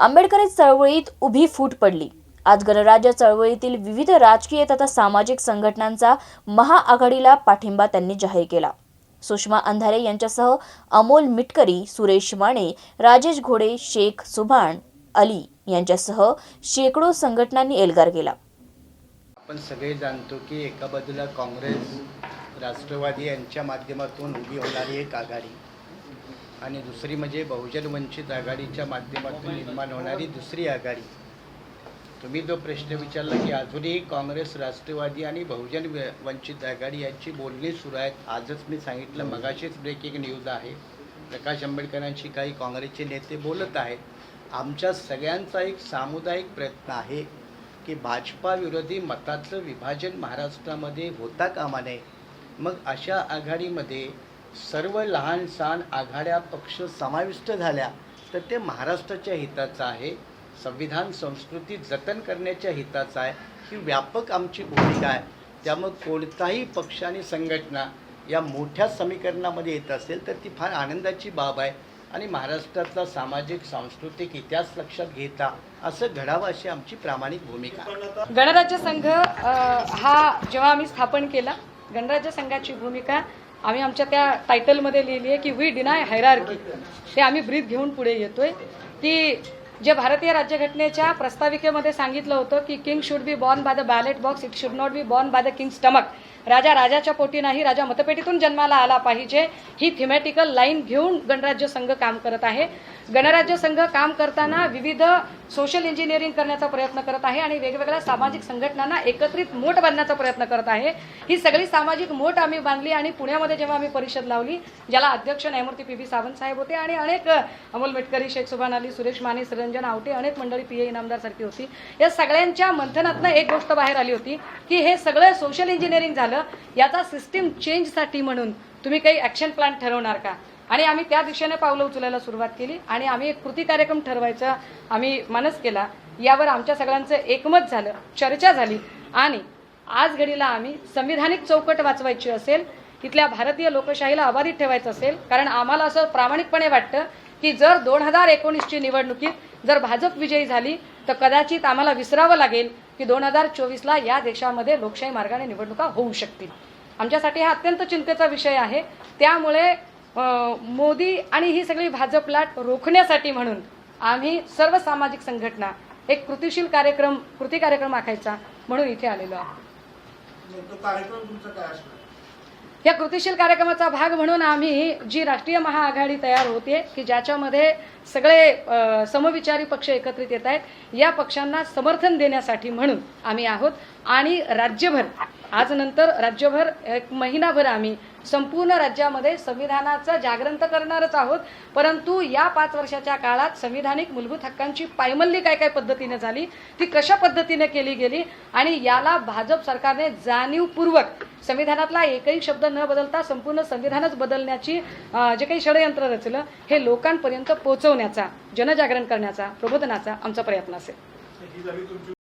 आंबेडकरी चळवळीत उभी फूट पडली। आज गणराज्य चळवळीतील विविध राजकीय तथा सामाजिक संघटनांचा महाआघाडीला पाठिंबा त्यांनी जाहीर केला। सुषमा अंधारे यांच्यासह अमोल मिटकरी, सुरेश माने, राजेश घोडे, शेख सुभान अली यांच्यासह शेकडो संघटनांनी एल्गार केला। आपण सगळे जाणतो की एका बाजूला काँग्रेस, राष्ट्रवादी यांच्या माध्यमातून उभी होणारी एक आघाडी आणि दुसरी म्हणजे बहुजन वंचित आघाडीच्या माध्यमातून निर्माण होणारी दुसरी आघाडी। तुम्ही जो प्रश्न विचारला की अजूनही काँग्रेस, राष्ट्रवादी आणि बहुजन वंचित आघाडी यांची बोलणी सुरू आहेत। आजच मी सांगितलं, मगाशीच ब्रेकिंग न्यूज आहे, प्रकाश आंबेडकरांशी काही काँग्रेसचे नेते बोलत आहेत। आमच्या सगळ्यांचा एक सामुदायिक प्रयत्न आहे की भाजपा विरोधी मताचं विभाजन महाराष्ट्रामध्ये होता कामा नये। मग अशा आघाडीमध्ये सर्व लहान सहान आघाड्या पक्ष समाविष्ट झाल्या तर ते महाराष्ट्राच्या हिताचं आहे, संविधान संस्कृती जतन करण्याच्या हिताचं आहे। ही व्यापक आमची भूमिका आहे। त्यामुळे कोणताही पक्ष आणि संघटना या मोठ्या समीकरणामध्ये येत असेल तर ती फार आनंदाची बाब आहे आणि महाराष्ट्रातला सामाजिक सांस्कृतिक इतिहास लक्षात घेता असं घडावं अशी आमची प्रामाणिक भूमिका आहे। गणराज्य संघ हा जेव्हा आम्ही स्थापन केला, गणराज्य संघाची भूमिका आम्ही आमच्या त्या टायटलमध्ये लिहिली आहे की वी डिनाय हायरार्की। ते आम्ही ब्रीथ घेऊन पुढे येतोय की जे भारतीय राज्यघटनेच्या प्रस्ताविकेमध्ये सांगितलं होतं की king should be born by the ballot box, it should not be born by the king stomach. राजा राजाच्या पोटी नाही, राजा मतपेटीतून जन्माला आला पाहिजे, ही थिमॅटिकल लाईन घेऊन गणराज्य संघ काम करत आहे। गणराज्य संघ काम करताना विविध सोशल इंजिनिअरिंग करण्याचा प्रयत्न करत आहे आणि वेगवेगळ्या सामाजिक संघटनांना एकत्रित मोठ बांधण्याचा प्रयत्न करत आहे। ही सगळी सामाजिक मोठ आम्ही बांधली आणि पुण्यामध्ये जेव्हा आम्ही परिषद लावली, ज्याला अध्यक्ष न्यायमूर्ती पी.बी. सावंत साहेब होते आणि अनेक अमोल मिटकरी, शेख सुभान अली, सुरेश माने, निरंजन आवटे, अनेक मंडळी, पी.ए. इनामदार सारखी होती। या सगळ्यांच्या मंथनातनं एक गोष्ट बाहेर आली होती की हे सगळं सोशल इंजिनिअरिंग झालं, याचा सिस्टीम चेंजसाठी म्हणून तुम्ही काही ॲक्शन प्लॅन ठरवणार का? आणि आम्ही त्या दिशेने पावलं उचलायला सुरुवात केली आणि आम्ही एक कृती कार्यक्रम ठरवायचा आम्ही मानस केला। यावर आमच्या सगळ्यांचं एकमत झालं, चर्चा झाली आणि आज घडीला आम्ही संविधानिक चौकट वाचवायची असेल, इथल्या भारतीय लोकशाहीला अबाधित ठेवायचं असेल, कारण आम्हाला असं प्रामाणिकपणे वाटतं की जर 2019ची निवडणुकीत जर भाजप विजयी झाली तर कदाचित आम्हाला विसरावं लागेल की 2024ला या देशामध्ये लोकशाही मार्गाने निवडणुका होऊ शकतील। आमच्यासाठी हा अत्यंत चिंतेचा विषय आहे। त्यामुळे मोदी आणि ही सगळी भाजप लाट रोखण्यासाठी म्हणून आम्ही सर्व सामाजिक संघटना एक कृती कार्यक्रम आखायचा म्हणून इथे आलेलो आहोत। या कृतीशील कार्यक्रमाचा भाग म्हणून आम्ही जी राष्ट्रीय महाआघाडी तयार होते की ज्याच्यामध्ये सगळे समविचारी पक्ष एकत्रित येत आहेत, या पक्षांना समर्थन देण्यासाठी म्हणून आम्ही आहोत आणि राज्यभर आज नंतर राज्यभर एक महिनाभर आम्ही संपूर्ण राज्यामध्ये संविधानाचं जागरण करणारच आहोत। परंतु या 5 वर्षाच्या काळात संविधानिक मूलभूत हक्कांची पायमल्ली काय पद्धतीने झाली, ती कशा पद्धतीने केली गेली आणि याला भाजप सरकारने जाणीवपूर्वक संविधानातला एकही शब्द न बदलता संपूर्ण संविधानच बदलण्याची जे काही षडयंत्र रचलं, हे लोकांपर्यंत पोहोचवण्याचा, जनजागरण करण्याचा, प्रबोधनाचा आमचा प्रयत्न असेल।